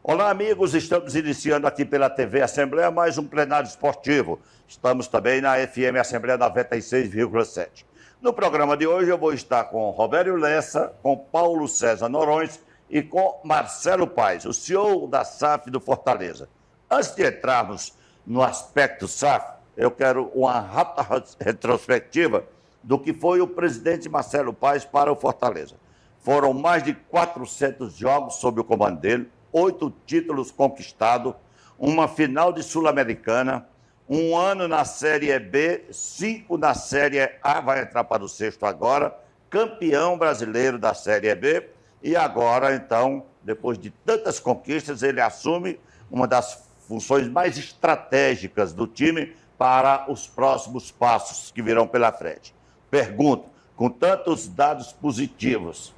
Olá, amigos. Estamos iniciando aqui pela TV Assembleia mais um plenário esportivo. Estamos também na FM Assembleia 96,7. No programa de hoje eu vou estar com Robério Lessa, com Paulo César Norões e com Marcelo Paes, o CEO da SAF do Fortaleza. Antes de entrarmos no aspecto SAF, eu quero uma rápida retrospectiva do que foi o presidente Marcelo Paes para o Fortaleza. Foram mais de 400 jogos sob o comando dele, 8 títulos conquistados, uma final de Sul-Americana, um ano na Série B, 5 na Série A, vai entrar para o 6º agora, campeão brasileiro da Série B, e agora, então, depois de tantas conquistas, ele assume uma das funções mais estratégicas do time para os próximos passos que virão pela frente. Pergunto, com tantos dados positivos,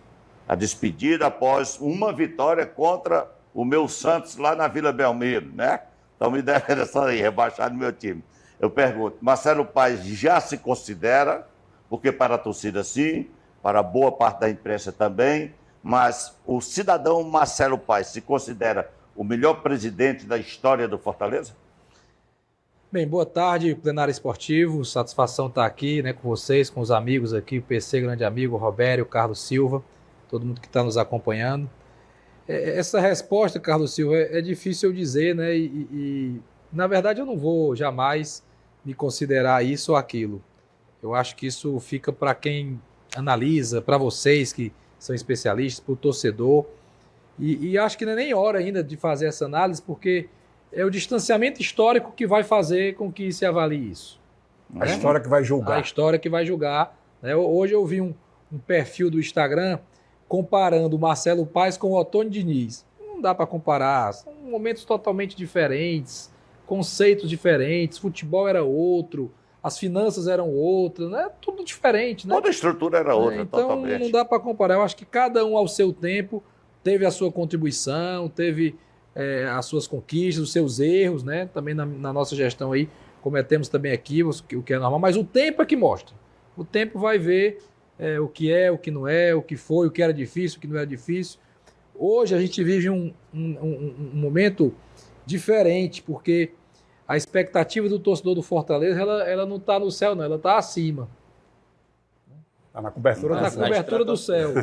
a despedida após uma vitória contra o meu Santos lá na Vila Belmiro, né? Estão me devendo essa aí, rebaixar no meu time. Eu pergunto, Marcelo Paes já se considera, porque para a torcida sim, para boa parte da imprensa também, mas o cidadão Marcelo Paes se considera o melhor presidente da história do Fortaleza? Bem, boa tarde, plenário esportivo, satisfação estar aqui, né, com vocês, com os amigos aqui, o PC, grande amigo, o Robério, o Carlos Silva, todo mundo que está nos acompanhando. Essa resposta, Carlos Silva, é difícil eu dizer, né, na verdade eu não vou jamais me considerar isso ou aquilo. Eu acho que isso fica para quem analisa, para vocês que são especialistas, para o torcedor, e acho que não é nem hora ainda de fazer essa análise, porque é o distanciamento histórico que vai fazer com que se avalie isso. A história que vai julgar. A história que vai julgar. Né? Hoje eu vi um perfil do Instagram comparando o Marcelo Paes com o Otônio Diniz. Não dá para comparar, são momentos totalmente diferentes, conceitos diferentes, futebol era outro, as finanças eram outras, né? Tudo diferente. Né? Toda a estrutura era outra, então, totalmente. Não dá para comparar. Eu acho que cada um ao seu tempo teve a sua contribuição, teve as suas conquistas, os seus erros, né? Também na nossa gestão aí cometemos também equívocos, o que é normal, mas o tempo é que mostra. O tempo vai ver o que é, o que não é, o que foi, o que era difícil, o que não era difícil. Hoje a gente vive um momento diferente, porque a expectativa do torcedor do Fortaleza, ela não está no céu, não, ela está acima. Está na cobertura do céu. Está na cobertura do céu.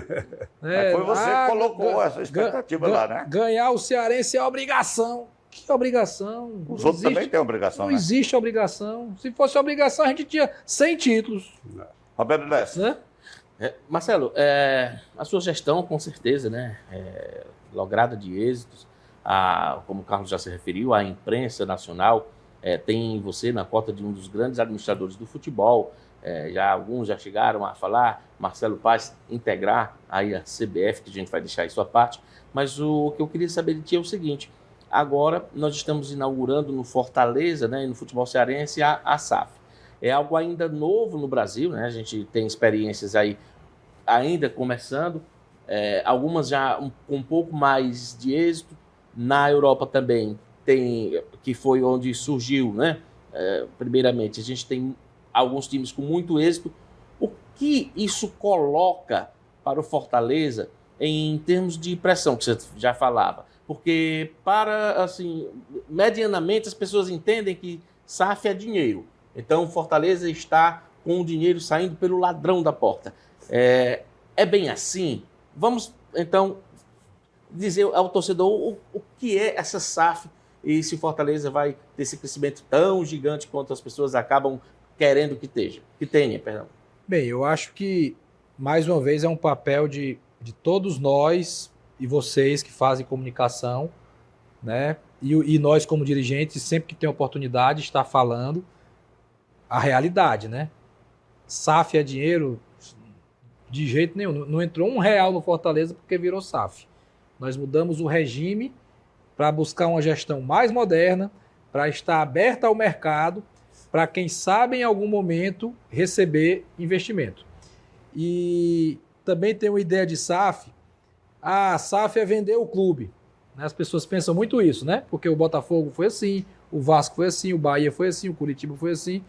Mas foi você que colocou essa expectativa lá, né? Ganhar o Cearense é obrigação. Que obrigação? Os outros também têm obrigação, não né? existe obrigação. Se fosse obrigação, a gente tinha 100 títulos. Roberto Lessa. Né? Marcelo, a sua gestão, com certeza, né, lograda de êxitos, como o Carlos já se referiu, a imprensa nacional tem você na cota de um dos grandes administradores do futebol. Alguns já chegaram a falar, Marcelo Paes integrar aí a CBF, que a gente vai deixar isso à parte, mas o que eu queria saber de ti é o seguinte: agora nós estamos inaugurando no Fortaleza, né, e no futebol cearense, a SAF. É algo ainda novo no Brasil, né? A gente tem experiências aí ainda começando, algumas já com um pouco mais de êxito. Na Europa também tem, que foi onde surgiu, né? Primeiramente, a gente tem alguns times com muito êxito. O que isso coloca para o Fortaleza em termos de pressão, que você já falava? Porque, medianamente, as pessoas entendem que SAF é dinheiro. Então, o Fortaleza está com o dinheiro saindo pelo ladrão da porta. É bem assim? Vamos, então, dizer ao torcedor o que é essa SAF e se o Fortaleza vai ter esse crescimento tão gigante quanto as pessoas acabam querendo que tenha. Bem, eu acho que, mais uma vez, é um papel de todos nós e vocês que fazem comunicação, né? E nós, como dirigentes, sempre que tem oportunidade, estar falando a realidade, né? SAF é dinheiro? De jeito nenhum. Não entrou R$1 no Fortaleza porque virou SAF. Nós mudamos o regime para buscar uma gestão mais moderna, para estar aberta ao mercado, para quem sabe em algum momento receber investimento. E também tem uma ideia de SAF. A SAF é vender o clube. As pessoas pensam muito isso, né? Porque o Botafogo foi assim, o Vasco foi assim, o Bahia foi assim, o Curitiba foi assim.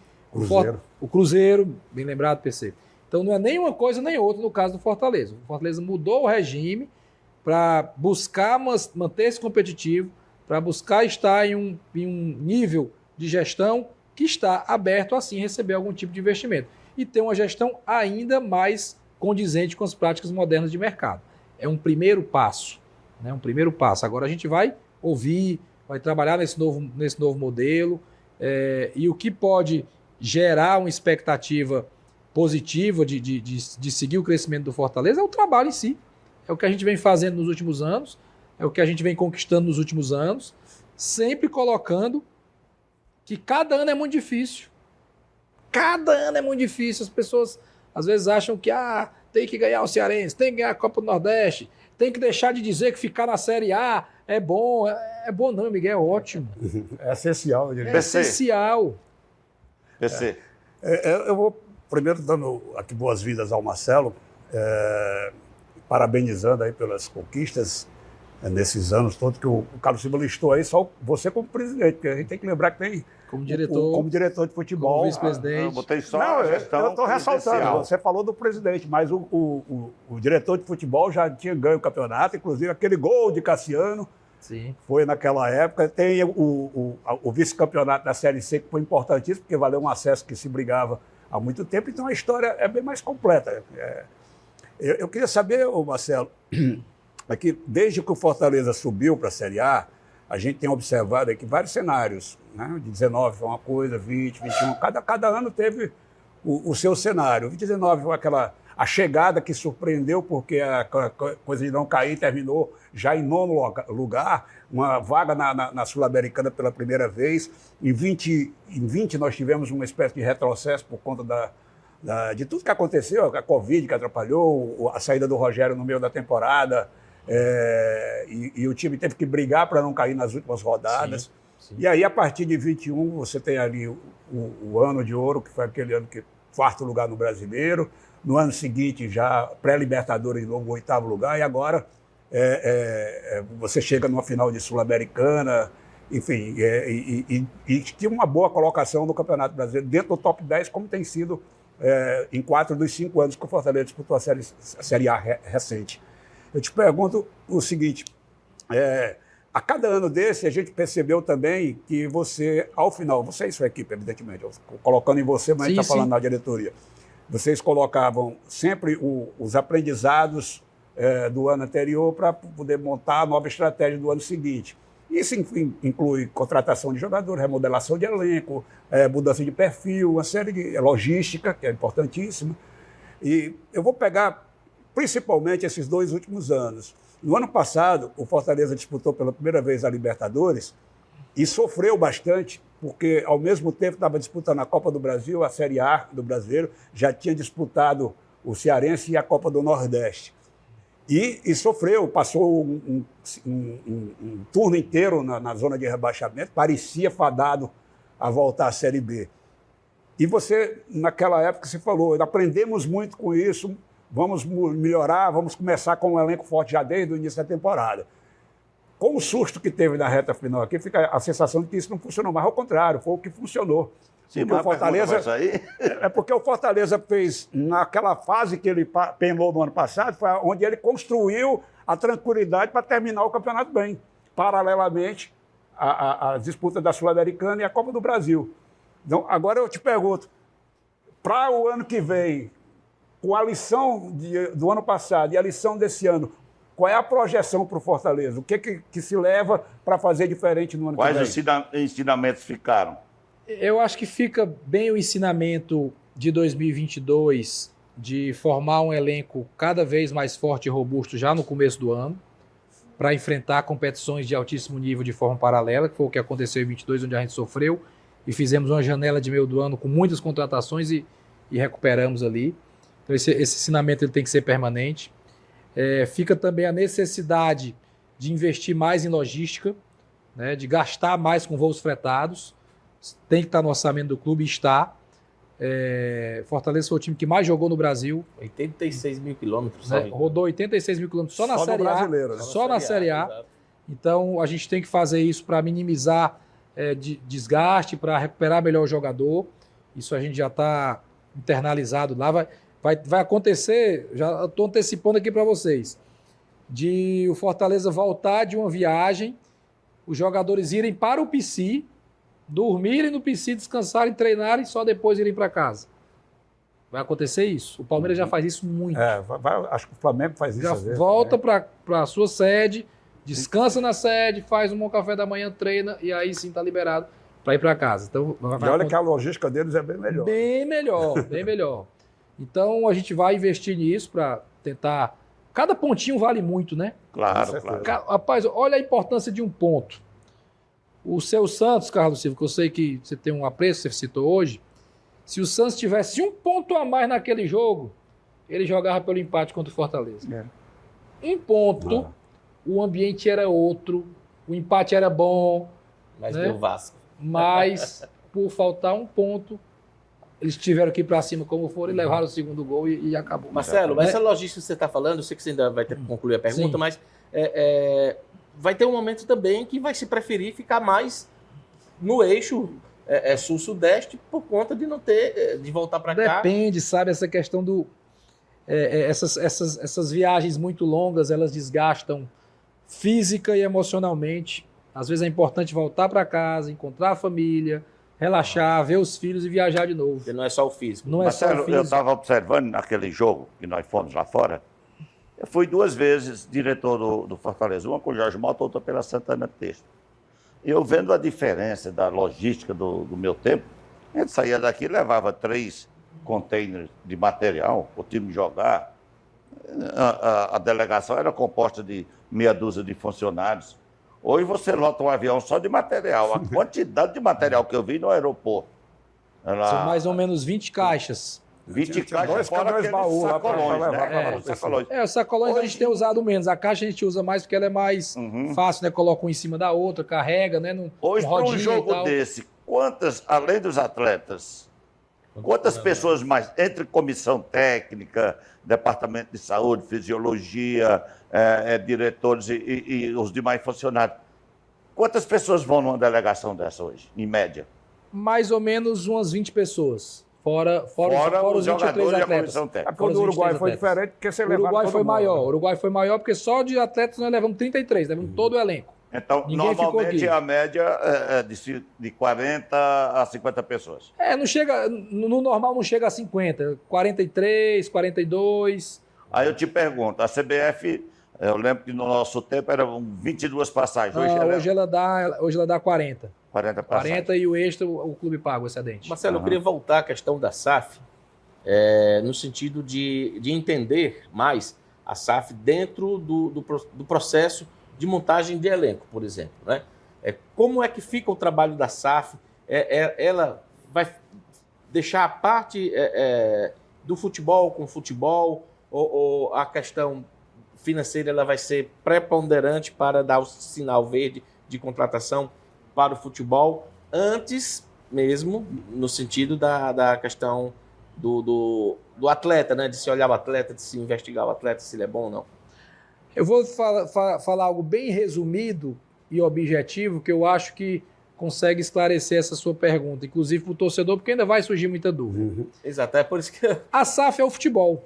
O Cruzeiro, bem lembrado, PC. Então não é nem uma coisa nem outra no caso do Fortaleza. O Fortaleza mudou o regime para buscar manter-se competitivo, para buscar estar em um nível de gestão que está aberto assim a receber algum tipo de investimento e ter uma gestão ainda mais condizente com as práticas modernas de mercado. É um primeiro passo, né? Um primeiro passo. Agora a gente vai ouvir, vai trabalhar nesse novo modelo e o que pode gerar uma expectativa positiva de seguir o crescimento do Fortaleza é o trabalho em si. É o que a gente vem fazendo nos últimos anos, é o que a gente vem conquistando nos últimos anos, sempre colocando que cada ano é muito difícil. Cada ano é muito difícil. As pessoas às vezes acham que tem que ganhar o Cearense, tem que ganhar a Copa do Nordeste, tem que deixar de dizer que ficar na Série A é bom. É bom não, Miguel, é ótimo. É essencial. É essencial. PC. Eu vou primeiro dando aqui boas-vindas ao Marcelo, parabenizando aí pelas conquistas nesses anos todos que o Carlos Silva listou aí, só você como presidente, porque a gente tem que lembrar que tem como diretor de futebol. Como vice-presidente. Eu botei só a gestão. Eu estou ressaltando, você falou do presidente, mas o diretor de futebol já tinha ganho o campeonato, inclusive aquele gol de Cassiano. Sim. Foi naquela época. Tem o vice-campeonato da Série C, que foi importantíssimo, porque valeu um acesso que se brigava há muito tempo, então a história é bem mais completa. Eu queria saber, Marcelo, que desde que o Fortaleza subiu para a Série A, a gente tem observado aqui vários cenários, né? De 19 foi uma coisa, 20, 21, cada ano teve o seu cenário. 19 foi a chegada que surpreendeu, porque a coisa de não cair terminou já em 9º lugar, uma vaga na Sul-Americana pela primeira vez. Em 20 nós tivemos uma espécie de retrocesso por conta de tudo que aconteceu, a Covid que atrapalhou, a saída do Rogério no meio da temporada, e o time teve que brigar para não cair nas últimas rodadas. Sim, sim. E aí, a partir de 21, você tem ali o ano de ouro, que foi aquele ano que 4º lugar no Brasileiro. No ano seguinte, já pré-Libertadores de novo, 8º lugar. E agora você chega numa final de Sul-Americana, enfim, e tinha uma boa colocação no Campeonato Brasileiro, dentro do top 10, como tem sido em 4 dos 5 anos que o Fortaleza disputou a Série A recente. Eu te pergunto o seguinte, a cada ano desse a gente percebeu também que você, ao final, você e sua equipe, evidentemente, colocando em você, mas a gente está falando na diretoria, vocês colocavam sempre os aprendizados do ano anterior para poder montar a nova estratégia do ano seguinte. Isso inclui contratação de jogador, remodelação de elenco, mudança de perfil, uma série de logística, que é importantíssima. E eu vou pegar principalmente esses 2 últimos anos. No ano passado, o Fortaleza disputou pela primeira vez a Libertadores e sofreu bastante, porque ao mesmo tempo estava disputando a Copa do Brasil, a Série A do Brasileiro, já tinha disputado o Cearense e a Copa do Nordeste. E sofreu, passou um turno inteiro na zona de rebaixamento, parecia fadado a voltar à Série B. E você, naquela época, se falou, aprendemos muito com isso, vamos melhorar, vamos começar com um elenco forte já desde o início da temporada. Com o susto que teve na reta final aqui, fica a sensação de que isso não funcionou, mas ao contrário, foi o que funcionou. Sim, mas o Fortaleza porque o Fortaleza fez, naquela fase que ele penou no ano passado, foi onde ele construiu a tranquilidade para terminar o campeonato bem, paralelamente à disputa da Sul-Americana e a Copa do Brasil. Então, agora eu te pergunto, para o ano que vem, com a lição do ano passado e a lição desse ano, qual é a projeção para o Fortaleza? O que se leva para fazer diferente no ano que vem? Quais ensinamentos ficaram? Eu acho que fica bem o ensinamento de 2022 de formar um elenco cada vez mais forte e robusto já no começo do ano, para enfrentar competições de altíssimo nível de forma paralela, que foi o que aconteceu em 2022, onde a gente sofreu, e fizemos uma janela de meio do ano com muitas contratações e recuperamos ali. Então esse ensinamento ele tem que ser permanente. Fica também a necessidade de investir mais em logística, né, de gastar mais com voos fretados. Tem que estar no orçamento do clube e está. Fortaleza foi o time que mais jogou no Brasil. 86 mil quilômetros. Né? Rodou 86 mil quilômetros só na Série A. Né? Só na Série A. Então a gente tem que fazer isso para minimizar desgaste, para recuperar melhor o jogador. Isso a gente já está internalizado lá. Vai acontecer, já estou antecipando aqui para vocês. de o Fortaleza voltar de uma viagem, os jogadores irem para o PC, dormirem no PC, descansarem, treinarem, só depois irem para casa. Vai acontecer isso. O Palmeiras já faz isso muito. Acho que o Flamengo faz isso Já às vezes volta também. para a sua sede, descansa na sede, faz um bom café da manhã, treina e aí sim está liberado para ir para casa. Então, E olha que a logística deles é bem melhor. Bem melhor, bem melhor. Então a gente vai investir nisso para tentar. Cada pontinho vale muito, né? Claro, Com certeza. claro. Rapaz, olha a importância de um ponto. O seu Santos, Carlos Silva, que eu sei que você tem um apreço, você citou hoje. Se o Santos tivesse um ponto a mais naquele jogo, ele jogava pelo empate contra o Fortaleza. É. Um ponto, o ambiente era outro, o empate era bom, Mas né? deu Vasco. mas por faltar um ponto, eles tiveram que ir para cima como foram e levaram o segundo gol e acabou. Marcelo, Né? essa logística que você está falando, eu sei que você ainda vai ter que concluir a pergunta, Sim. mas vai ter um momento também que vai se preferir ficar mais no eixo sul-sudeste por conta de não ter, de voltar para cá. Depende, sabe, essa questão do... essas viagens muito longas, elas desgastam física e emocionalmente. Às vezes é importante voltar para casa, encontrar a família, relaxar, ver os filhos e viajar de novo. Porque não é só o físico. Não é só o Marcelo, eu físico. estava observando naquele jogo que nós fomos lá fora. Eu fui 2 vezes diretor do Fortaleza, uma com o Jorge Mota, outra pela Santana Texto. E eu vendo a diferença da logística do meu tempo, a gente saía daqui e levava 3 containers de material para o time jogar. A delegação era composta de meia dúzia de funcionários. Hoje você lota um avião só de material. A quantidade de material que eu vi no aeroporto. São mais ou menos 20 caixas. 20 Tinha caixas dois fora caminhões aqueles baú lá pra sacolões, levar né? pra Os sacolões. Os sacolões a gente tem usado menos. A caixa a gente usa mais porque ela é mais fácil, né? Coloca um em cima da outra, carrega, né? Hoje, com para um rodinha e jogo tal. desse, quantas, além dos atletas, quantas pessoas mais, entre comissão técnica, departamento de saúde, fisiologia, diretores e os demais funcionários, quantas pessoas vão numa delegação dessa hoje, em média? Mais ou menos umas 20 pessoas. Fora Fora os 23 e a atletas. comissão É técnica. porque o do Fora os Uruguai 23 foi atletas. diferente, porque você O levaram Uruguai todo foi mundo, maior. né? O Uruguai foi maior porque só de atletas nós levamos 33, levamos todo o elenco. Então, Ninguém ficou normalmente aqui. a média é de 40 a 50 pessoas. Não chega, no normal não chega a 50, 43, 42. Aí eu te pergunto, a CBF, eu lembro que no nosso tempo eram 22 passagens, hoje ela é Hoje ela dá 40. 40 passagens. 40 e o extra o clube paga o excedente. Marcelo, eu queria voltar à questão da SAF, no sentido de entender mais a SAF dentro do processo de montagem de elenco, por exemplo. Né? Como é que fica o trabalho da SAF? Ela vai deixar a parte do futebol com futebol, ou a questão financeira ela vai ser preponderante para dar o sinal verde de contratação para o futebol, antes mesmo, no sentido da questão do atleta, né? De se olhar o atleta, de se investigar o atleta, se ele é bom ou não. Eu vou falar algo bem resumido e objetivo que eu acho que consegue esclarecer essa sua pergunta, inclusive para o torcedor, porque ainda vai surgir muita dúvida. Exato, é por isso que... A SAF é o futebol.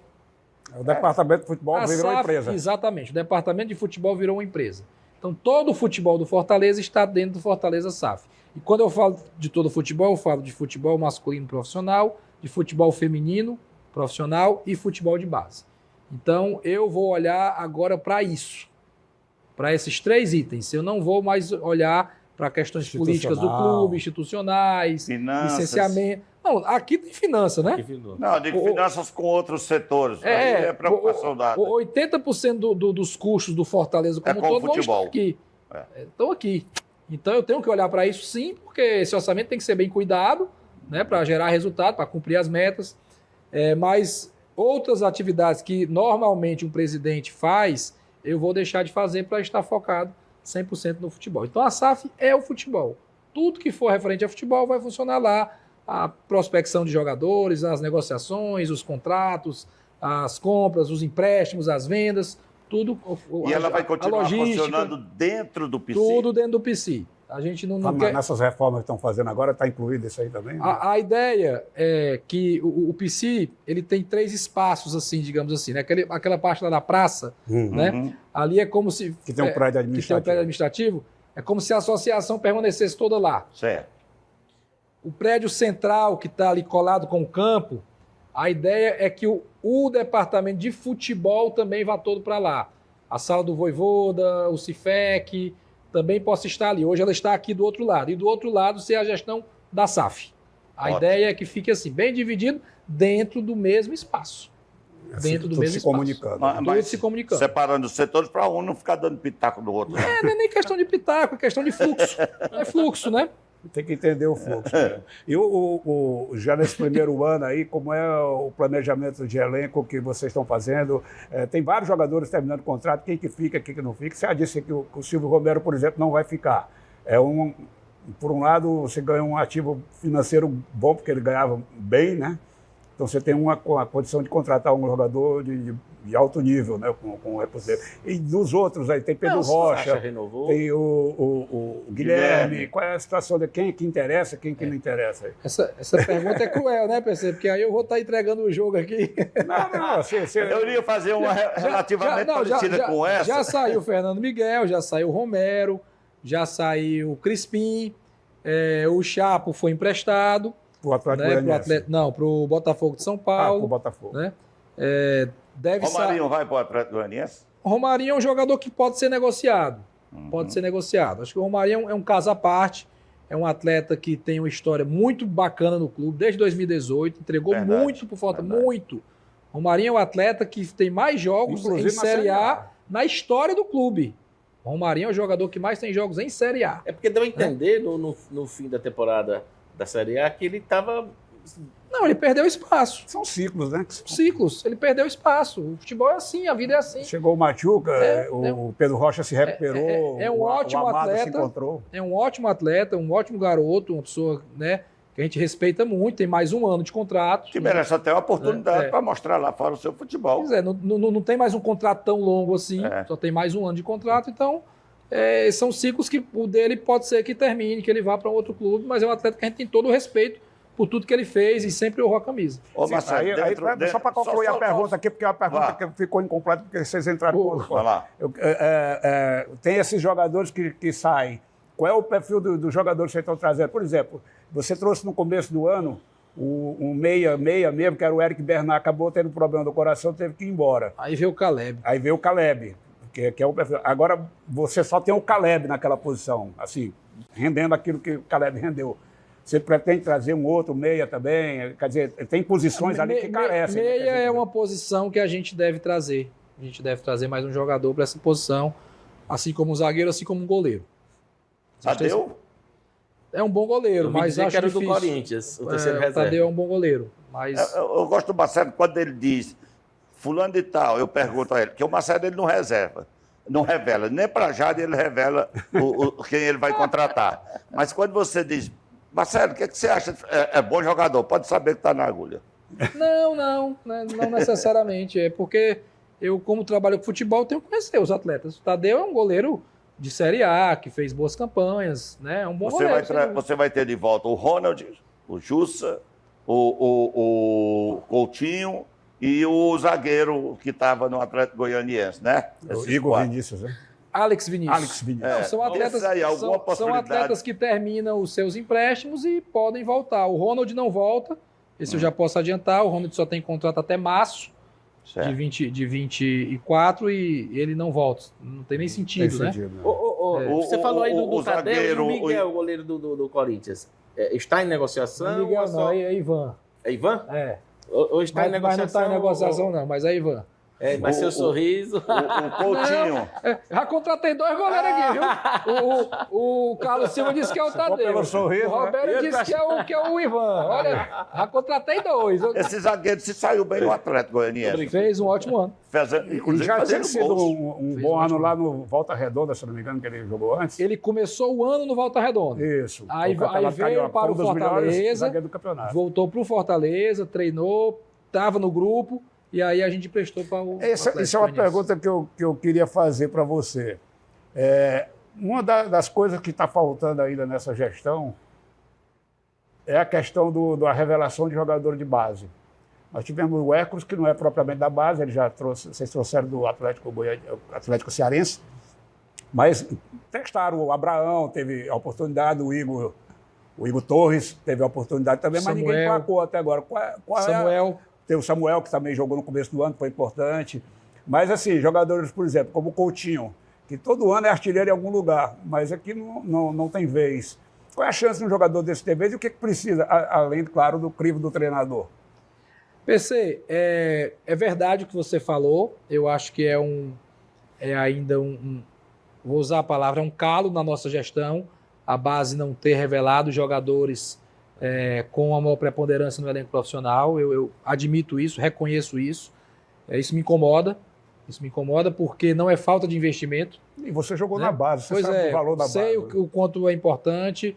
O departamento de futebol A virou SAF, empresa. Exatamente, o departamento de futebol virou uma empresa. Então todo o futebol do Fortaleza está dentro do Fortaleza SAF. E quando eu falo de todo o futebol, eu falo de futebol masculino profissional, de futebol feminino profissional e futebol de base. Então eu vou olhar agora para isso, para esses 3 itens. Eu não vou mais olhar para questões políticas do clube, institucionais, Finanças. licenciamento. Não, aqui tem finança, né? Não, de finanças com outros setores. Aí é preocupação dada. 80% dos custos do Fortaleza como com todo vão futebol. estar aqui. Estão aqui. Então eu tenho que olhar para isso sim, porque esse orçamento tem que ser bem cuidado, né, para gerar resultado, para cumprir as metas. Mas outras atividades que normalmente um presidente faz, eu vou deixar de fazer para estar focado 100% no futebol. Então a SAF é o futebol. Tudo que for referente a futebol vai funcionar lá. A prospecção de jogadores, as negociações, os contratos, as compras, os empréstimos, as vendas, tudo. E ela vai continuar logística, funcionando dentro do PC? tudo dentro do PC. A gente não quer... Nessas reformas que estão fazendo agora, está incluído isso aí também? Né? A ideia é que o PC ele tem 3 espaços, assim, digamos assim, né? Aquela parte lá da praça, né? Ali é como se... Que tem um prédio administrativo. Que tem um prédio administrativo. É como se a associação permanecesse toda lá. Certo. O prédio central, que está ali colado com o campo, a ideia é que o departamento de futebol também vá todo para lá. A sala do Voivoda, o Cifec, também possa estar ali. Hoje ela está aqui do outro lado. E do outro lado ser a gestão da SAF. A Ótimo. ideia é que fique assim, bem dividido, dentro do mesmo espaço. Dentro do Tudo mesmo se espaço. comunicando. Todos se comunicando. Separando os setores para um não ficar dando pitaco do outro. Não é nem questão de pitaco, é questão de fluxo. É fluxo, né? Tem que entender o fluxo. Né? E já nesse primeiro ano aí, como é o planejamento de elenco que vocês estão fazendo? Tem vários jogadores terminando o contrato, quem que fica, quem que não fica. Você já disse que o Silvio Romero, por exemplo, não vai ficar. Por um lado, você ganha um ativo financeiro bom, porque ele ganhava bem, né? Então você tem uma condição de contratar um jogador de alto nível, né? Com reposição. E dos outros aí, tem Pedro Rocha, renovou. tem o Guilherme. Qual é a situação de quem que interessa, quem que não interessa aí? Essa pergunta é cruel, né, PC? Porque aí eu vou estar entregando o jogo aqui. Não, Eu iria fazer uma relativamente parecida com essa. Já saiu o Fernando Miguel, já saiu o Romero, já saiu o Crispim, o Chapo foi emprestado. o Atlético Goianiense. Para o Botafogo de São Paulo. Para o Botafogo. Né? Romarinho vai para o Atlético Goianiense? Romarinho é um jogador que pode ser negociado. Pode ser negociado. Acho que o Romarinho é um caso à parte. É um atleta que tem uma história muito bacana no clube, desde 2018. Entregou muito por falta, muito. Romarinho é um atleta que tem mais jogos Inclusive em Série A na história do clube. O Romarinho é o jogador que mais tem jogos em Série A. É porque deu a entender no fim da temporada da Série A que ele estava... Não, ele perdeu espaço. São ciclos, né? Ciclos, ele perdeu espaço. O futebol é assim, a vida é assim. Chegou o Machuca, o Pedro Rocha se recuperou, um ótimo o Amado atleta, se encontrou. É um ótimo atleta, um ótimo garoto, uma pessoa, né, que a gente respeita muito, tem mais um ano de contrato. Que merece até uma oportunidade para mostrar lá fora o seu futebol. Pois é, não tem mais um contrato tão longo assim, só tem mais um ano de contrato, então são ciclos que o dele pode ser que termine, que ele vá para um outro clube, mas é um atleta que a gente tem todo o respeito por tudo que ele fez e sempre honrou a camisa. Ô, Marcelo, só para concluir a pergunta aqui, porque é uma pergunta que ficou incompleta, porque vocês entraram Vai lá. tem esses jogadores que saem. Qual é o perfil do jogador que vocês estão trazendo? Por exemplo, você trouxe no começo do ano um meia mesmo, que era o Eric Bernard, acabou tendo problema do coração, teve que ir embora. Aí veio o Caleb. Aí veio o Caleb, que é o perfil. Agora, você só tem o Caleb naquela posição, assim, rendendo aquilo que o Caleb rendeu. Você pretende trazer um outro meia também? Quer dizer, tem posições ali que carecem. Meia é uma posição que a gente deve trazer. A gente deve trazer mais um jogador para essa posição, assim como um zagueiro, assim como um goleiro. Tadeu? É um bom goleiro, mas acho que era difícil. Do Corinthians, o terceiro reserva. O Tadeu é um bom goleiro, mas... Eu gosto do Marcelo quando ele diz fulano de tal, eu pergunto a ele, porque o Marcelo ele não revela, nem para Jade ele revela quem ele vai contratar. Mas quando você diz, Marcelo, o que você acha? É bom jogador, pode saber que está na agulha. Não necessariamente. É porque eu, como trabalho com futebol, tenho que conhecer os atletas. O Tadeu é um goleiro de Série A, que fez boas campanhas, né? É um bom goleiro. Você vai ter de volta o Ronald, o Jussa, o Coutinho e o zagueiro que estava no Atlético Goianiense, né? O Igor Vinícius, né? Alex Vinícius. Não, são atletas que terminam os seus empréstimos e podem voltar. O Ronald não volta, esse eu já posso adiantar. O Ronald só tem contrato até março de 24 e ele não volta. Não tem nem sentido, né? Você falou aí do Tadeu zagueiro, e o Miguel, o goleiro do Corinthians. Está em negociação? Não, Miguel não, é Ivan. É Ivan? É. Ou está em negociação? Mas não está em negociação, não, mas é Ivan. Mas seu sorriso. O Coutinho. Já contratei 2 goleiros aqui, viu? O Carlos Silva disse que é o Tadeu. O Roberto disse que é o Ivan. Olha, já contratei 2. Esse zagueiro se saiu bem no Atlético Goianiense. Fez um ótimo ano. Inclusive, já tinha sido um bom ano lá no Volta Redonda, se não me engano, que ele jogou antes. Ele começou o ano no Volta Redonda. Isso. Aí veio para o Fortaleza, voltou para o Fortaleza, treinou, estava no grupo. E aí a gente prestou para o Isso é uma pergunta que eu queria fazer para você. Uma das coisas que está faltando ainda nessa gestão é a questão da revelação de jogador de base. Nós tivemos o Hércules, que não é propriamente da base, ele já trouxe, vocês trouxeram do Atlético Cearense, mas testaram o Abraão, teve a oportunidade, o Igor Torres teve a oportunidade também, mas ninguém placou até agora. Tem o Samuel, que também jogou no começo do ano, foi importante. Mas, assim, jogadores, por exemplo, como o Coutinho, que todo ano é artilheiro em algum lugar, mas aqui não tem vez. Qual é a chance de um jogador desse ter vez e o que precisa, além, claro, do crivo do treinador? PC, é verdade o que você falou. Eu acho que ainda vou usar a palavra, um calo na nossa gestão, a base não ter revelado jogadores com a maior preponderância no elenco profissional. Eu admito isso, reconheço isso. Isso me incomoda. Isso me incomoda porque não é falta de investimento. E você jogou na base, você sabe o valor da base. Sei o quanto é importante.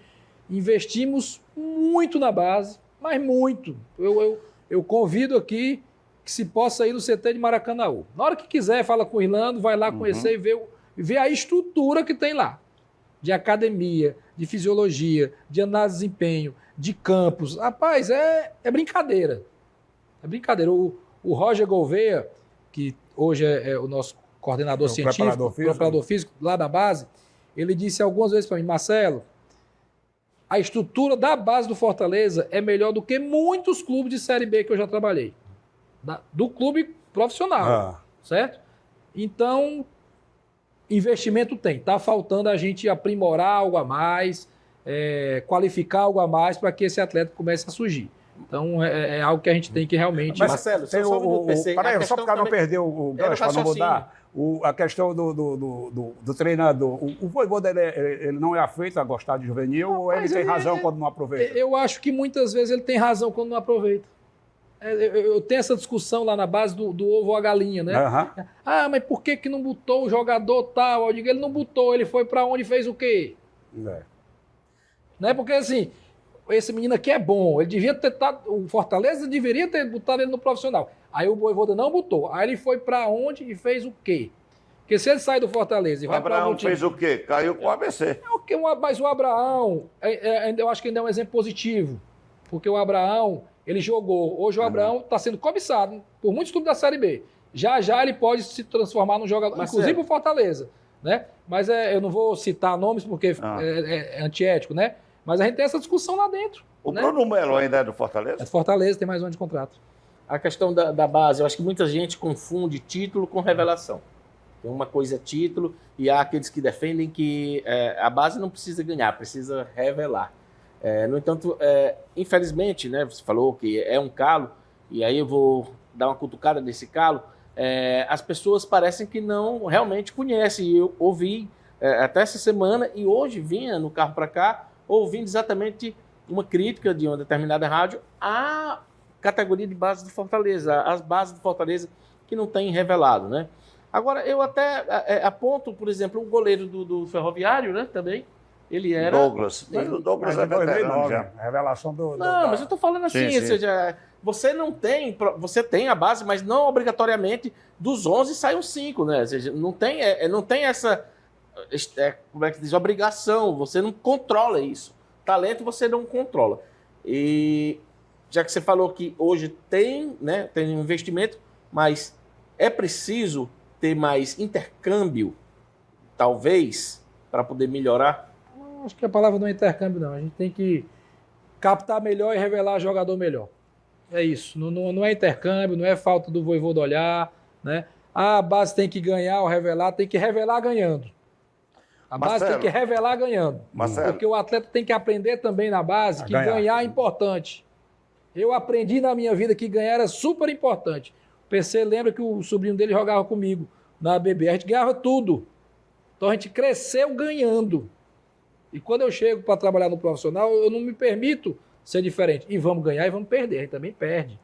Investimos muito na base, mas muito. Eu convido aqui que se possa ir no CT de Maracanaú. Na hora que quiser, fala com o Irlando, vai lá conhecer e ver a estrutura que tem lá. De academia, de fisiologia, de análise de desempenho, de campos. Rapaz, é brincadeira. É brincadeira. O Roger Gouveia, que hoje é o nosso coordenador científico, preparador físico lá da base, ele disse algumas vezes para mim, Marcelo, a estrutura da base do Fortaleza é melhor do que muitos clubes de Série B que eu já trabalhei. Do clube profissional, certo? Então, investimento tem. Está faltando a gente aprimorar algo a mais, qualificar algo a mais para que esse atleta comece a surgir. Então, é algo que a gente tem que realmente... Mas, Marcelo, peraí, só para não perder o gancho, para não mudar, a questão do treinador. O Vojvoda, ele não é afeito a gostar de juvenil ou ele tem razão quando não aproveita? Eu acho que muitas vezes ele tem razão quando não aproveita. Eu tenho essa discussão lá na base do ovo ou a galinha, né? Ah, mas por que não botou o jogador tal? Eu digo, ele não botou, ele foi para onde e fez o quê? Né? Porque assim... Esse menino aqui é bom, ele devia ter o Fortaleza deveria ter botado ele no profissional. Aí o Vojvoda não botou. Aí ele foi para onde e fez o quê? Porque se ele sai do Fortaleza e vai para Abraão fez o quê? Caiu com o ABC. Mas o Abraão, eu acho que ainda é um exemplo positivo. Porque o Abraão, ele jogou. Hoje o Abraão está sendo cobiçado por muitos clubes da Série B. Já ele pode se transformar num jogador, inclusive o Fortaleza. Né? Mas eu não vou citar nomes porque é antiético, né? Mas a gente tem essa discussão lá dentro. O Bruno Melo ainda é do Fortaleza? É do Fortaleza, tem mais um ano de contrato. A questão da base, eu acho que muita gente confunde título com revelação. Tem uma coisa é título e há aqueles que defendem que a base não precisa ganhar, precisa revelar. No entanto, infelizmente, né, você falou que é um calo, e aí eu vou dar uma cutucada nesse calo, as pessoas parecem que não realmente conhecem. Eu ouvi até essa semana e hoje vinha no carro para cá, ouvindo exatamente uma crítica de uma determinada rádio à categoria de base do Fortaleza, as bases do Fortaleza que não têm revelado, né? Agora, eu até aponto, por exemplo, o goleiro do Ferroviário, né, também, ele era... Douglas. Mas o Douglas é veterano já. A revelação Não, mas eu estou falando assim, sim. Ou seja, você tem a base, mas não obrigatoriamente dos 11 saem os 5, né? Ou seja, não tem essa... como é que diz? Obrigação, você não controla isso. Talento você não controla. E já que você falou que hoje tem um investimento, mas é preciso ter mais intercâmbio, talvez, para poder melhorar? Acho que a palavra não é intercâmbio, não. A gente tem que captar melhor e revelar jogador melhor. É isso. Não é intercâmbio, não é falta do Vojvoda olhar, né? A base tem que ganhar ou revelar, tem que revelar ganhando. A base tem que revelar ganhando. Porque o atleta tem que aprender também na base que ganhar é importante. Eu aprendi na minha vida que ganhar era super importante. O PC lembra que o sobrinho dele jogava comigo na BB. A gente ganhava tudo. Então a gente cresceu ganhando. E quando eu chego para trabalhar no profissional, eu não me permito ser diferente. E vamos ganhar e vamos perder. A gente também perde.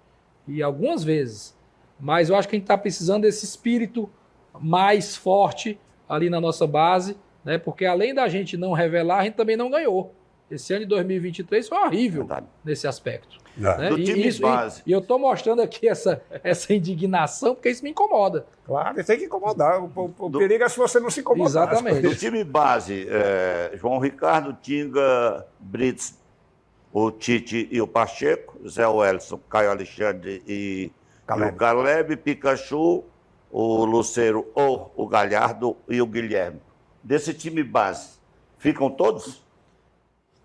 E algumas vezes. Mas eu acho que a gente está precisando desse espírito mais forte ali na nossa base, né? Porque além da gente não revelar, a gente também não ganhou. Esse ano de 2023 foi horrível Verdade. nesse aspecto. É. Né? Do time base. E eu estou mostrando aqui essa indignação, porque isso me incomoda. Claro, tem que incomodar. O perigo é se você não se incomodar. Exatamente. Do time base, João Ricardo, Tinga, Brits, o Tite e o Pacheco, Zé Wellison, Caio Alexandre e o Caleb, Pikachu, o Lucero ou o Galhardo e o Guilherme. Desse time base, ficam todos?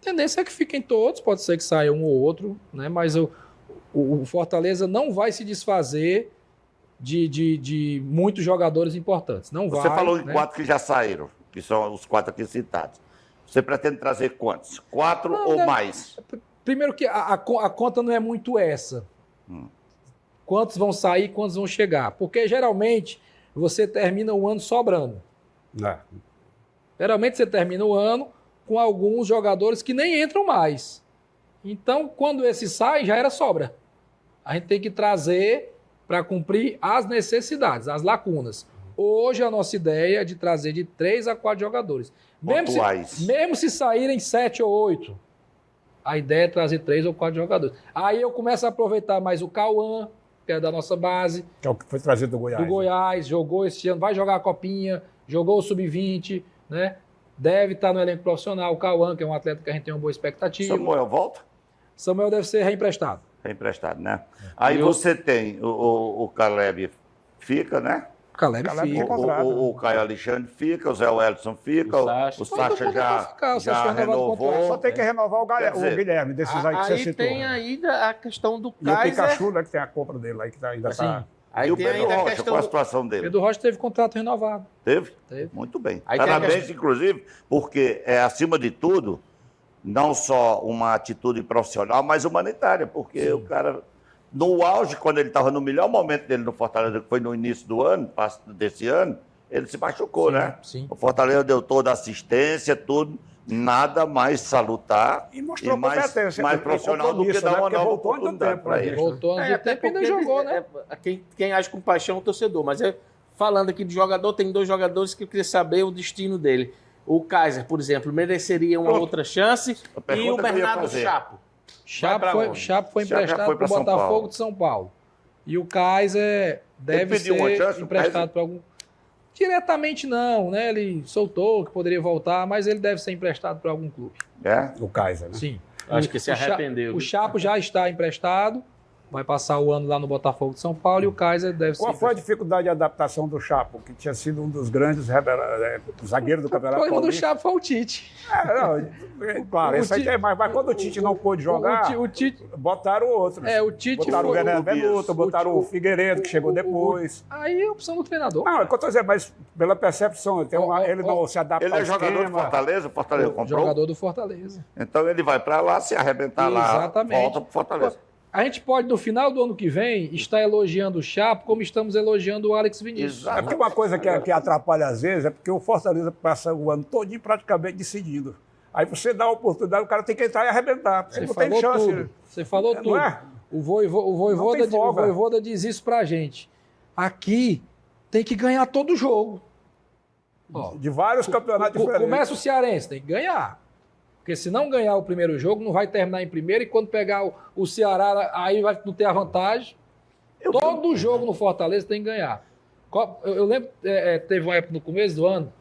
A tendência é que fiquem todos, pode ser que saia um ou outro, né? Mas o Fortaleza não vai se desfazer de muitos jogadores importantes. Não vai. Você falou em né? 4 que já saíram, que são os 4 aqui citados. Você pretende trazer quantos? 4 ou mais? Primeiro que a conta não é muito essa. Quantos vão sair, quantos vão chegar. Porque geralmente você termina o ano sobrando. É. Geralmente você termina o ano com alguns jogadores que nem entram mais. Então, quando esse sai, já era sobra. A gente tem que trazer para cumprir as necessidades, as lacunas. Hoje a nossa ideia é de trazer de 3 a 4 jogadores. Mesmo se saírem 7 ou 8, a ideia é trazer 3 ou 4 jogadores. Aí eu começo a aproveitar mais o Cauã, que é da nossa base. Que é o que foi trazido do Goiás. Do Goiás, jogou esse ano, vai jogar a Copinha, jogou o Sub-20, né? Deve estar no elenco profissional. O Cauã, que é um atleta que a gente tem uma boa expectativa. Samuel volta? Samuel deve ser reemprestado. Reemprestado, né? Aí você tem o Caleb fica, né? O Caleb Caleb fica. tem contrato. O Caio Alexandre fica, o Zé Wellison fica, O Sacha. o Sacha já renovou. Só tem que renovar o Quer dizer, Guilherme, desses aí que você Aí citou. tem ainda a questão do E o Kaiser. Pikachu, né, que tem a compra dele aí, que ainda está... Assim, Aí E o tem Pedro ainda a Rocha, questão qual a do... situação dele? Pedro Rocha teve contrato renovado. Teve? Teve. Muito bem. Aí tem a Parabéns, questão- inclusive, porque é, acima de tudo, não só uma atitude profissional, mas humanitária, porque o cara, no auge, quando ele estava no melhor momento dele no Fortaleza, que foi no início do ano, desse ano, ele se machucou, né? Sim. O Fortaleza deu toda a assistência, tudo, nada mais salutar E mostrou mais competência, mais e profissional do que compromisso, dar né? uma Porque nova voltou ainda oportunidade tempo, para né? ele. Voltou ano de até tempo e ainda porque jogou, né? Quem age com paixão é o torcedor. Mas falando aqui de jogador, tem 2 jogadores que eu queria saber o destino dele. O Kaiser, por exemplo, mereceria uma outra chance. A pergunta E o que eu ia Bernardo fazer. Chapo. Chapo pra foi onde? Chapo foi Chapo já emprestado foi para pra o São Botafogo Paulo. de São Paulo. E o Kaiser deve pediu uma ser chance, o emprestado Kaiser? para algum... Diretamente não, né? Ele soltou que poderia voltar, mas ele deve ser emprestado para algum clube. É? O Kaiser, né? Sim. Acho que se arrependeu. O Chapo já está emprestado, vai passar o ano lá no Botafogo de São Paulo e o Kaiser deve ser Qual foi a emprestado. dificuldade de adaptação do Chapo, que tinha sido um dos grandes zagueiros do O Campeonato problema do Paulista? Chapo foi o Tite. Claro, O isso aí Tite- tem mais. Mas quando o Tite não pôde jogar, O Tite, botaram outros. o Tite Botaram o foi... Veneto Benuto, botaram o Figueiredo, que chegou depois. Aí é a opção do treinador. Não, é o que eu estou dizendo, mas pela percepção, ele não se adapta Ele ao é jogador do esquema. Fortaleza, o Fortaleza comprou. Jogador do Fortaleza. Então ele vai para lá, se arrebentar lá, Exatamente. volta para Fortaleza. A gente pode, no final do ano que vem, estar elogiando o Chapo como estamos elogiando o Alex Vinícius. Exato. É porque uma coisa que atrapalha às vezes é porque o Fortaleza passa o ano todinho praticamente decidindo. Aí você dá a oportunidade, o cara tem que entrar e arrebentar. Você Ele não tem falou chance. tudo. Você falou Não tudo. é? O Voivoda, tem folga. o Voivoda diz isso pra gente. Aqui tem que ganhar todo jogo. Ó, De vários campeonatos diferentes. começa o Cearense, tem que ganhar. Porque se não ganhar o primeiro jogo, não vai terminar em primeiro. E quando pegar o Ceará, aí vai não ter a vantagem. Todo jogo no Fortaleza tem que ganhar. Eu lembro, teve uma época no começo do ano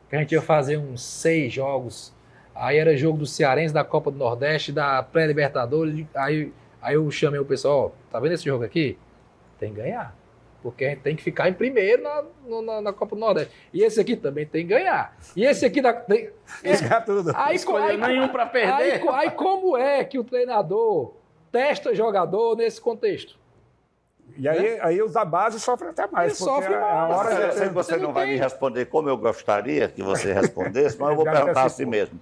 que a gente ia fazer uns 6 jogos. Aí era jogo do Cearense, da Copa do Nordeste, da pré-Libertadores. Aí eu chamei o pessoal, ó, tá vendo esse jogo aqui? Tem que ganhar. Porque a gente tem que ficar em primeiro na Copa do Nordeste. E esse aqui também tem que ganhar. E esse aqui... Ganhar tudo. Escolheu nenhum pra perder. Aí como é que o treinador testa jogador nesse contexto? E aí os da base sofrem até mais. Ele porque sofre é a mais. hora Eu de- sei que você não vai me responder como eu gostaria que você respondesse, mas eu vou Já perguntar antecipou. assim mesmo.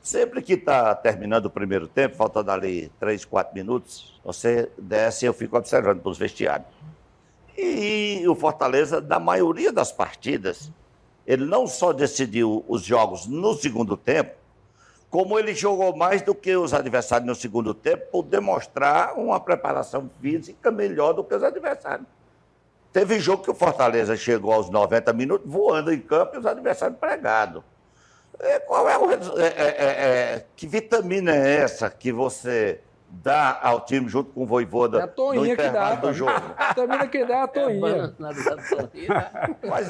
Sempre que está terminando o primeiro tempo, faltando ali 3, 4 minutos, você desce e eu fico observando para os vestiários. E o Fortaleza, na maioria das partidas, ele não só decidiu os jogos no segundo tempo, como ele jogou mais do que os adversários no segundo tempo, por demonstrar uma preparação física melhor do que os adversários. Teve jogo que o Fortaleza chegou aos 90 minutos voando em campo e os adversários pregados. Qual é o que vitamina é essa que você dá ao time junto com o Vojvoda É a toinha no que dá. intervalo do jogo? A vitamina que dá é a toinha. Mas,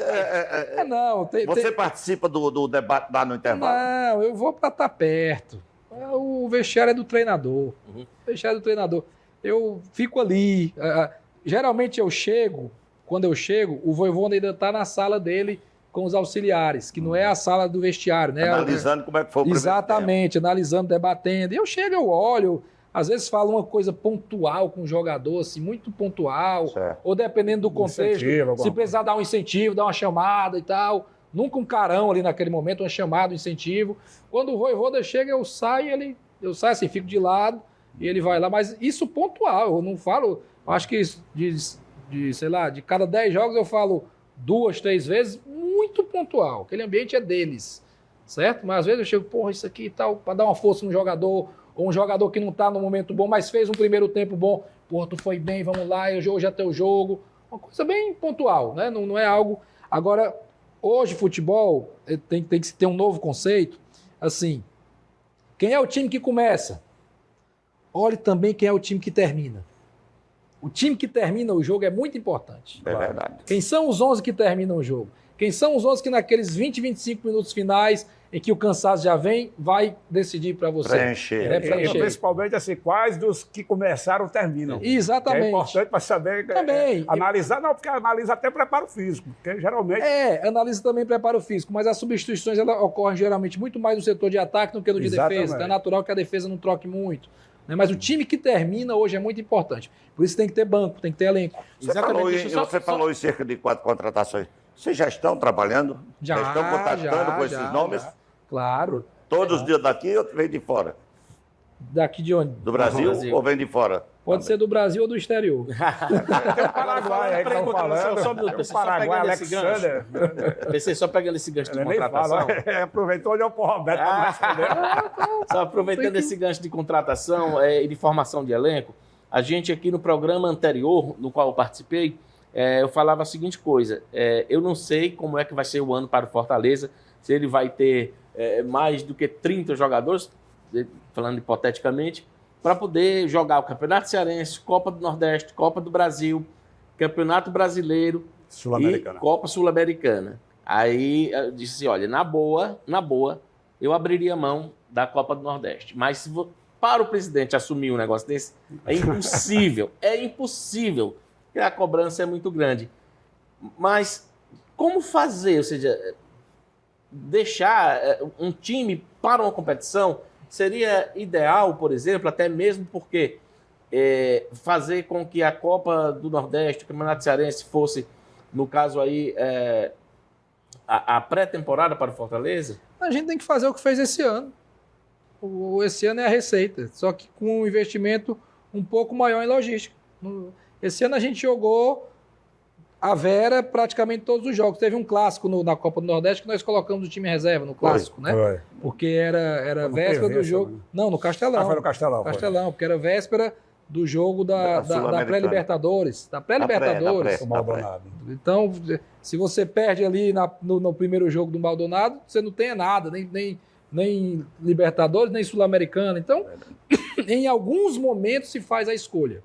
Não, você participa do debate lá no intervalo? Não, eu vou para estar perto. O vestiário é do treinador. Uhum. O vestiário é do treinador. Eu fico ali. Geralmente quando eu chego, o Vojvoda ainda está na sala dele com os auxiliares, que não é a sala do vestiário, né? Analisando como é que foi o primeiro Exatamente, analisando, debatendo. E eu chego, eu olho, às vezes falo uma coisa pontual com o jogador, assim, muito pontual, Certo. ou dependendo do contexto, Incentivo, se precisar dar um incentivo, dar uma chamada e tal. Nunca um carão ali naquele momento, uma chamada, um incentivo. Quando o Vojvoda chega, eu saio assim, fico de lado e ele vai lá. Mas isso pontual, eu não falo, acho que sei lá, de cada 10 jogos eu falo 2, 3 vezes, muito pontual. Aquele ambiente é deles, certo? Mas às vezes eu chego, porra, isso aqui e tal, para dar uma força no jogador, ou um jogador que não está no momento bom, mas fez um primeiro tempo bom. Porra, tu foi bem, vamos lá, hoje é teu jogo. Uma coisa bem pontual, né? Não é algo... Agora, hoje, futebol, tem que se ter um novo conceito. Assim, quem é o time que começa? Olhe também quem é o time que termina. O time que termina o jogo é muito importante. É verdade. Quem são os 11 que terminam o jogo? Quem são os 11 que naqueles 20, 25 minutos finais, em que o cansaço já vem, vai decidir para você? Preencher. E principalmente assim, quais dos que começaram terminam. Exatamente. É importante para saber. Também. Analisar, não, porque analisa até preparo físico, porque geralmente. Analisa também preparo físico, mas as substituições elas ocorrem geralmente muito mais no setor de ataque do que no de Exatamente. defesa. Então é natural que a defesa não troque muito. Né? Mas o time que termina hoje é muito importante. Por isso tem que ter banco, tem que ter elenco. Você falou em cerca de 4 contratações. Vocês já estão trabalhando? Já estão contactando com esses nomes? Já. Claro. Todos os dias daqui ou vem de fora? Daqui de onde? Do Brasil ou vem de fora? Pode ser do Brasil ou do exterior. Tem o Paraguai aí que estão falando. Só um minuto, Tem o Paraguai, Alexander. Pensei só pegando esse gancho de Ele nem contratação. fala. Aproveitou, olhou pro Roberto para não responder. Só aproveitando esse gancho de contratação e de formação de elenco, a gente aqui no programa anterior, no qual eu participei, eu falava a seguinte coisa, eu não sei como é que vai ser o ano para o Fortaleza, se ele vai ter mais do que 30 jogadores, falando hipoteticamente, para poder jogar o Campeonato Cearense, Copa do Nordeste, Copa do Brasil, Campeonato Brasileiro e Copa Sul-Americana. Aí eu disse, olha, na boa, eu abriria mão da Copa do Nordeste. Mas se para o presidente assumir um negócio desse, é impossível, porque a cobrança é muito grande. Mas como fazer, ou seja, deixar um time para uma competição seria ideal, por exemplo, até mesmo porque fazer com que a Copa do Nordeste, o Campeonato Cearense fosse, no caso aí, a pré-temporada para o Fortaleza? A gente tem que fazer o que fez esse ano. Esse ano é a receita, só que com um investimento um pouco maior em logística. Esse ano a gente jogou a Vera praticamente todos os jogos. Teve um clássico na Copa do Nordeste que nós colocamos o time reserva no clássico, né? Foi. Porque era véspera do jogo. Né? Não, no Castelão. Foi no Castelão. Castelão, porque era véspera do jogo da pré-Libertadores. Da pré-Libertadores. O Maldonado. Então, se você perde ali no primeiro jogo do Maldonado, você não tem nada, nem Libertadores, nem Sul-Americana. Então, em alguns momentos se faz a escolha.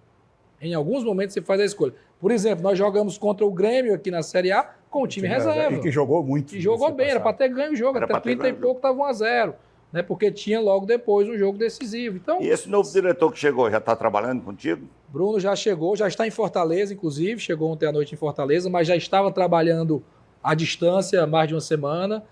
Por exemplo, nós jogamos contra o Grêmio aqui na Série A com o time reserva. E que jogou muito. Que jogou bem, era para ter ganho o jogo. Até 30 e pouco estava 1-0. Né? Porque tinha logo depois um jogo decisivo. Então, e esse novo diretor que chegou já está trabalhando contigo? Bruno já chegou, já está em Fortaleza, inclusive. Chegou ontem à noite em Fortaleza, mas já estava trabalhando à distância há mais de uma semana.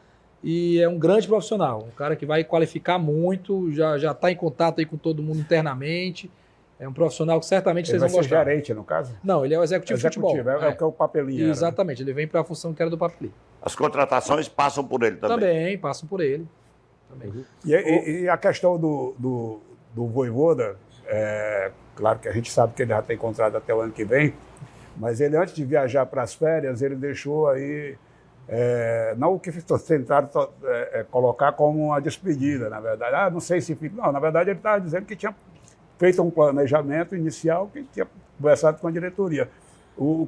E é um grande profissional, um cara que vai qualificar muito, já está em contato aí com todo mundo internamente. É um profissional que certamente vocês vão gostar. Ele vai ser gerente, no caso? Não, ele é o executivo de futebol. É o que é o papelinho. Exatamente, ele vem para a função que era do papelinho. As contratações passam por ele também? Também, passam por ele. Também. E a questão do Vojvoda, claro que a gente sabe que ele já tem contrato até o ano que vem, mas ele, antes de viajar para as férias, ele deixou aí... não o que tentaram colocar como uma despedida, na verdade. Não sei se fica... Não, na verdade ele estava dizendo que tinha feito um planejamento inicial que tinha conversado com a diretoria.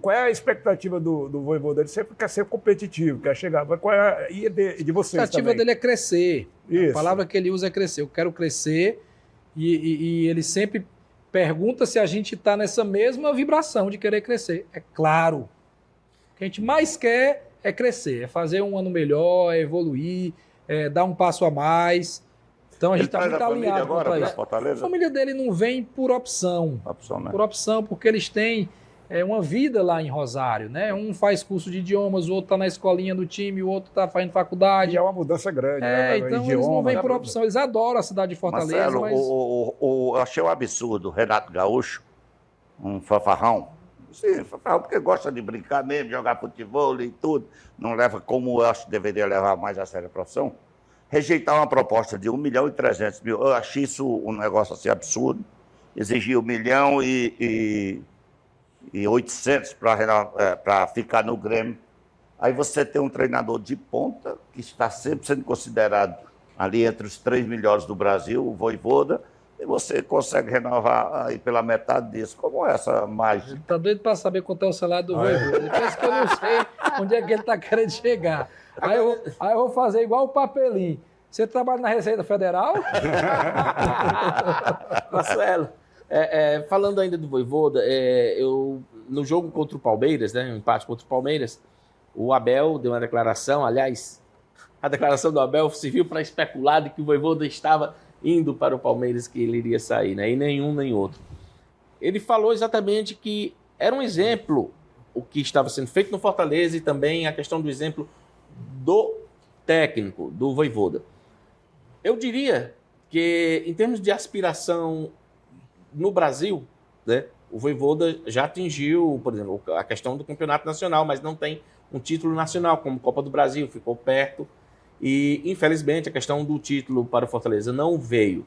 Qual é a expectativa do Vojvoda? Ele sempre quer ser competitivo, quer chegar. Mas qual é a de vocês A expectativa também? dele é crescer. Isso. A palavra que ele usa é crescer. Eu quero crescer e ele sempre pergunta se a gente está nessa mesma vibração de querer crescer. É claro. O que a gente mais quer é crescer, é fazer um ano melhor, é evoluir, é dar um passo a mais. Então a gente está traz muito a família alinhado agora quanto a para isso. A Fortaleza? família dele não vem por opção. Opção, né? Por opção, porque eles têm uma vida lá em Rosário, né? Um faz curso de idiomas, o outro está na escolinha do time, o outro está fazendo faculdade. E é uma mudança grande. né? Então Idioma, eles não vêm né? por opção, eles adoram a cidade de Fortaleza, Marcelo, mas... eu achei um absurdo o Renato Gaúcho, um fanfarrão. Sim, fanfarrão porque gosta de brincar mesmo, jogar futebol e tudo. Não leva como eu acho que deveria levar mais a sério a profissão. Rejeitar uma proposta de 1.300.000, eu achei isso um negócio assim absurdo. Exigir 1.800.000 para ficar no Grêmio. Aí você tem um treinador de ponta, que está sempre sendo considerado ali entre os 3 melhores do Brasil, o Vojvoda, e você consegue renovar aí pela metade disso. Como é essa mágica? Tá doido para saber quanto é o salário do Vojvoda. Ele pensa que eu não sei onde é que ele tá querendo chegar. Aí eu vou fazer igual o Papelinho. Você trabalha na Receita Federal? Marcelo, falando ainda do Vojvoda, no jogo contra o Palmeiras, né, um empate contra o Palmeiras, o Abel deu uma declaração, aliás, a declaração do Abel serviu para especular de que o Vojvoda estava indo para o Palmeiras, que ele iria sair, né, e nenhum nem outro. Ele falou exatamente que era um exemplo o que estava sendo feito no Fortaleza e também a questão do exemplo do técnico, do Vojvoda. Eu diria que, em termos de aspiração no Brasil, né, o Vojvoda já atingiu, por exemplo, a questão do campeonato nacional, mas não tem um título nacional, como Copa do Brasil, ficou perto. E, infelizmente, a questão do título para o Fortaleza não veio.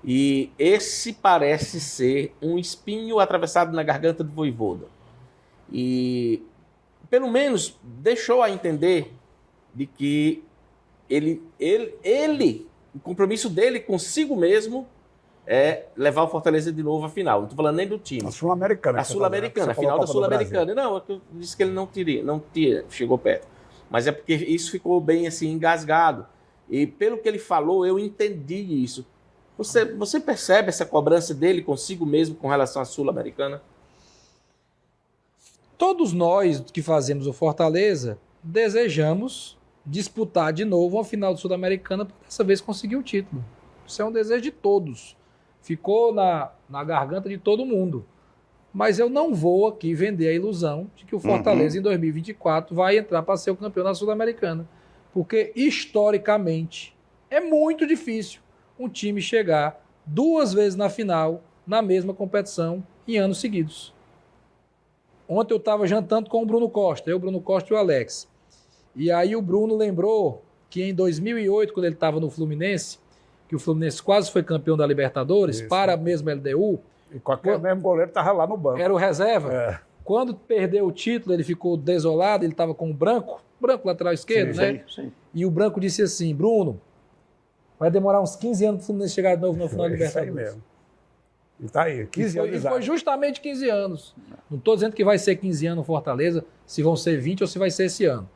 E esse parece ser um espinho atravessado na garganta do Vojvoda. E, pelo menos, deixou a entender de que o compromisso dele consigo mesmo é levar o Fortaleza de novo à final. Não estou falando nem do time. A Sul-Americana. A Sul-Americana, a final da Sul-Americana. Não, eu disse que ele não tinha, chegou perto. Mas é porque isso ficou bem assim, engasgado. E pelo que ele falou, eu entendi isso. Você percebe essa cobrança dele consigo mesmo com relação à Sul-Americana? Todos nós que fazemos o Fortaleza desejamos disputar de novo uma final do Sul-Americana para dessa vez conseguir o título. Isso é um desejo de todos. Ficou na garganta de todo mundo. Mas eu não vou aqui vender a ilusão de que o Fortaleza em 2024 vai entrar para ser o campeão da Sul-Americana. Porque, historicamente, é muito difícil um time chegar 2 vezes na final, na mesma competição, em anos seguidos. Ontem eu estava jantando com o Bruno Costa, o Bruno Costa e o Alex. E aí o Bruno lembrou que em 2008, quando ele estava no Fluminense, que o Fluminense quase foi campeão da Libertadores, Isso. para a mesma LDU. E qualquer mesmo goleiro estava lá no banco. Era o reserva. É. Quando perdeu o título, ele ficou desolado, ele estava com o branco lateral esquerdo, Sim, né? Sim. E o Branco disse assim, Bruno, vai demorar uns 15 anos para o Fluminense chegar de novo na final da Isso aí Libertadores. mesmo. E tá aí, 15 anos de E foi idade. justamente 15 anos. Não estou dizendo que vai ser 15 anos no Fortaleza, se vão ser 20 ou se vai ser esse ano.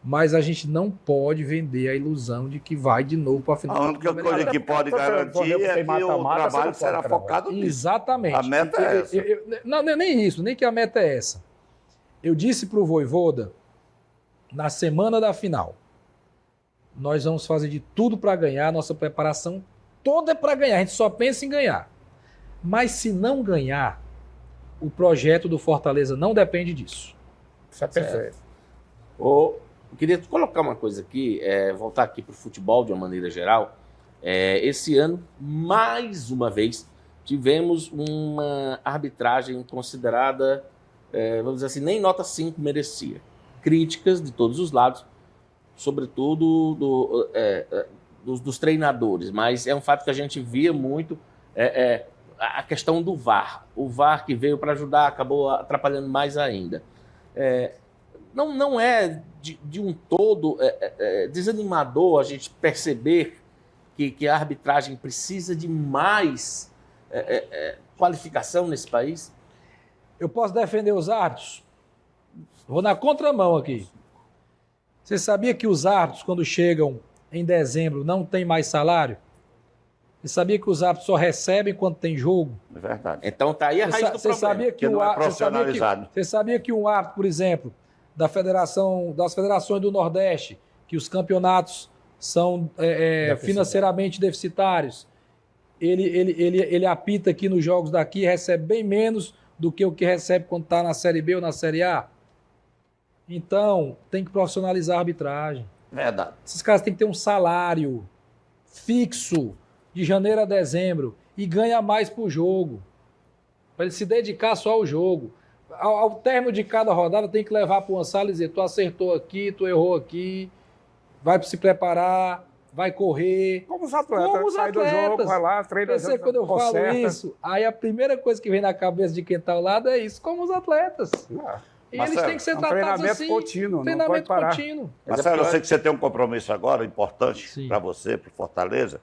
Mas a gente não pode vender a ilusão de que vai de novo para a final. A única coisa que pode garantir é que o trabalho será focado nisso. Exatamente. A meta é essa. Não, nem isso, nem que a meta é essa. Eu disse para o Vojvoda, na semana da final, nós vamos fazer de tudo para ganhar, nossa preparação toda é para ganhar, a gente só pensa em ganhar. Mas se não ganhar, o projeto do Fortaleza não depende disso. Isso é perfeito. Eu queria colocar uma coisa aqui, voltar aqui para o futebol de uma maneira geral. Esse ano, mais uma vez, tivemos uma arbitragem considerada, vamos dizer assim, nem nota 5 merecia. Críticas de todos os lados, sobretudo dos treinadores, mas é um fato que a gente via muito, a questão do VAR. O VAR que veio para ajudar acabou atrapalhando mais ainda. Não é de um todo desanimador a gente perceber que a arbitragem precisa de mais qualificação nesse país? Eu posso defender os árbitros? Vou na contramão aqui. Você sabia que os árbitros, quando chegam em dezembro, não têm mais salário? Você sabia que os árbitros só recebem quando tem jogo? É verdade. Então tá aí a raiz do Você problema. sabia que Porque não é profissionalizado. Você sabia que um árbitro, por exemplo, das federações do Nordeste, que os campeonatos são financeiramente deficitários, ele apita aqui nos jogos daqui e recebe bem menos do que o que recebe quando está na Série B ou na Série A? Então, tem que profissionalizar a arbitragem. Verdade. Esses caras têm que ter um salário fixo de janeiro a dezembro e ganha mais por jogo. Para ele se dedicar só ao jogo. Ao término de cada rodada, tem que levar para uma sala e dizer: tu acertou aqui, tu errou aqui, vai se preparar, vai correr. Como os atletas, sai do jogo, vai lá, treina. Você, quando eu falo isso, aí a primeira coisa que vem na cabeça de quem está ao lado é isso, como os atletas. E Marcelo, eles têm que ser um tratados treinamento assim. contínuo, não Treinamento pode parar. contínuo. Marcelo, eu sei que você tem um compromisso agora importante Sim. para você, para Fortaleza.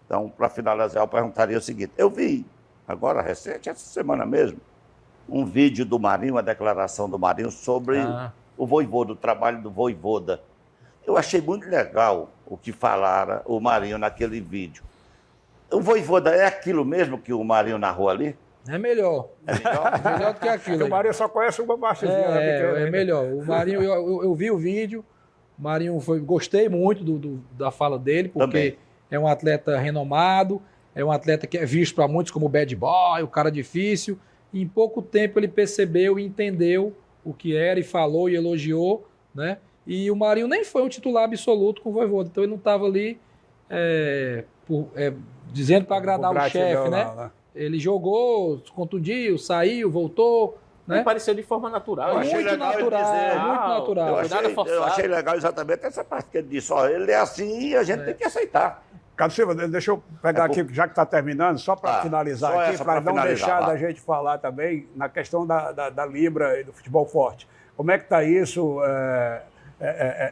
Então, para finalizar, eu perguntaria o seguinte. Eu vi, agora recente, essa semana mesmo, um vídeo do Marinho, uma declaração do Marinho sobre o Vojvoda, o trabalho do Vojvoda. Eu achei muito legal o que falara o Marinho naquele vídeo. O Vojvoda é aquilo mesmo que o Marinho narrou ali? É melhor. É melhor? É melhor do que aquilo. O Marinho só conhece uma baixinha. É melhor. O Marinho, eu vi o vídeo, o Marinho gostei muito da fala dele, porque Também. é um atleta renomado, é um atleta que é visto para muitos como bad boy, o cara difícil. E em pouco tempo ele percebeu e entendeu o que era e falou e elogiou, né? E o Marinho nem foi um titular absoluto com o Vojvoda, então ele não estava ali dizendo para agradar o chefe, né? Ele jogou, contundiu, saiu, voltou, né? Pareceu de forma natural. Eu achei Muito legal ele natural, dizer, muito natural. Eu achei legal exatamente essa parte que ele disse. Ó, ele é assim e a gente tem que aceitar. Carlos Silva, deixa eu pegar aqui, já que está terminando, só para finalizar só aqui, essa para pra não finalizar, deixar vá. da gente falar também na questão da Libra e do futebol forte. Como é que está isso?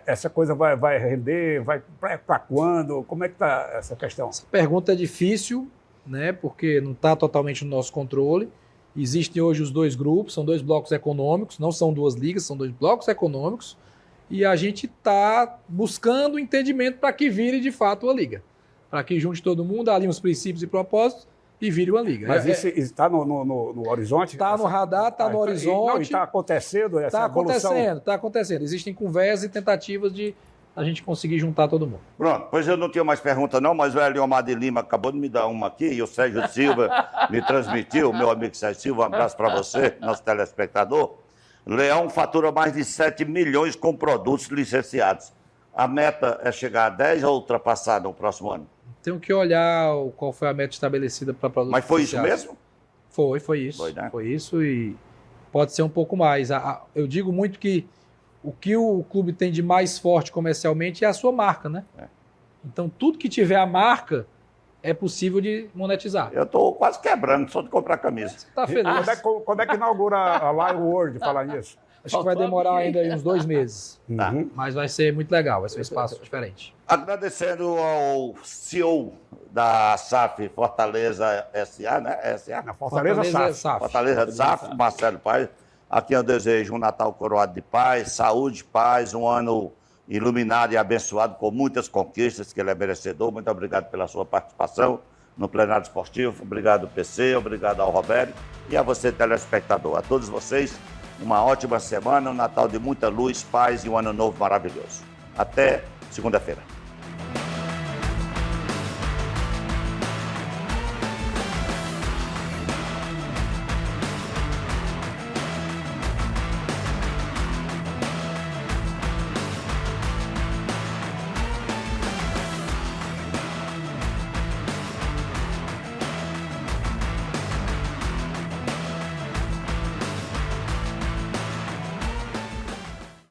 Essa coisa vai render? Vai para quando? Como é que está essa questão? Essa pergunta é difícil, né? Porque não está totalmente no nosso controle. Existem hoje os dois grupos, são dois blocos econômicos, não são duas ligas, são dois blocos econômicos. E a gente está buscando entendimento para que vire de fato uma liga. Para que junte todo mundo, alinhe os princípios e propósitos e vire uma liga. Mas isso está no horizonte? Está no radar, está no horizonte. Está acontecendo essa evolução? Está acontecendo. Existem conversas e tentativas de a gente conseguir juntar todo mundo. Pronto, pois eu não tenho mais pergunta não, mas o Eliomar de Lima acabou de me dar uma aqui e o Sérgio Silva me transmitiu, meu amigo Sérgio Silva, um abraço para você, nosso telespectador. Leão fatura mais de 7 milhões com produtos licenciados. A meta é chegar a 10 ou ultrapassar no próximo ano? Tenho que olhar qual foi a meta estabelecida para produtos Mas foi isso licenciados. mesmo? Foi isso. Foi, né? Foi isso e pode ser um pouco mais. Eu digo muito que o clube tem de mais forte comercialmente é a sua marca, né? Então, tudo que tiver a marca é possível de monetizar. Eu estou quase quebrando só de comprar camisa. Você está feliz. Quando é que inaugura a Live World, falar nisso? Acho que vai demorar ainda uns 2 meses. Tá. Mas vai ser muito legal, vai ser um espaço diferente. Agradecendo ao CEO da SAF Fortaleza SA, né? SA? Na Fortaleza SAF. Fortaleza SAF, Marcelo Paes. A quem eu desejo um Natal coroado de paz, saúde, paz, um ano iluminado e abençoado com muitas conquistas que ele é merecedor. Muito obrigado pela sua participação no Plenário Esportivo. Obrigado, PC, obrigado ao Roberto e a você, telespectador. A todos vocês, uma ótima semana, um Natal de muita luz, paz e um ano novo maravilhoso. Até segunda-feira.